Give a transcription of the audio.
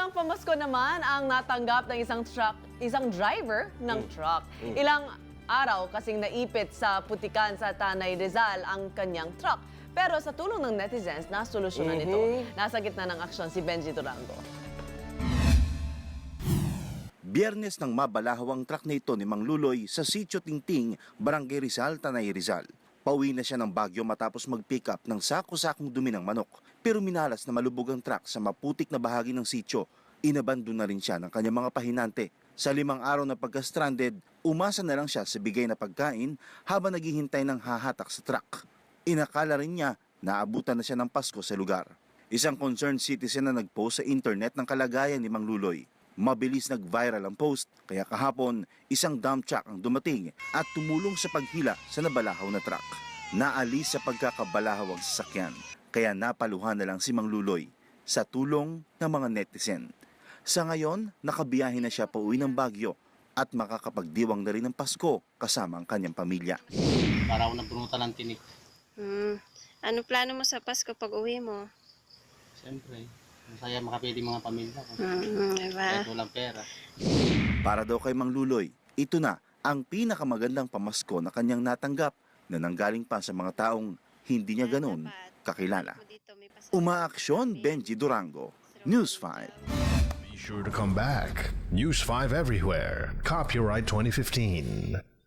Magandang pamasko naman ang natanggap ng isang driver ng truck. Ilang araw kasing naipit sa putikan sa Tanay Rizal ang kanyang truck. Pero sa tulong ng netizens, nasolusyonan ito. Nasa gitna ng aksyon si Benji Durango. Biyernes nang mabalahawang truck na ito ni Mang Luloy sa Sitio Tingting, Barangay Rizal, Tanay Rizal. Pauwi na siya ng Baguio matapos mag-pick up ng sako-sakong dumi ng manok. Pero minalas na malubog ang truck sa maputik na bahagi ng sitio. Inabandon na rin siya ng kanyang mga pahinante. Sa 5 araw na pagka-stranded, umasa na lang siya sa bigay na pagkain habang naghihintay ng hahatak sa truck. Inakala rin niya na abutan na siya ng Pasko sa lugar. Isang concerned citizen na nag-post sa internet ng kalagayan ni Mang Luloy. Mabilis nag-viral ang post, kaya kahapon, isang dump truck ang dumating at tumulong sa paghila sa nabalahaw na truck. Naalis sa pagkakabalahaw ang sasakyan, kaya napaluhan na lang si Mang Luloy sa tulong ng mga netizen. Sa ngayon, nakabiyahe na siya pauwi ng Baguio at makakapagdiwang na rin ng Pasko kasama ang kanyang pamilya. Para ako nabunutan ng tinik. Ano plano mo sa Pasko pag uwi mo? Siyempre, masaya makapili mga pamilya ko. Diba? Kahit walang pera. Para daw kay Mang Luloy, ito na ang pinakamagandang pamasko na kanyang natanggap na nanggaling pa sa mga taong hindi niya ganoon kakilala. Umaaksyon, Benji Durango, News 5. Be sure to come back. News 5 everywhere. Copyright 2015.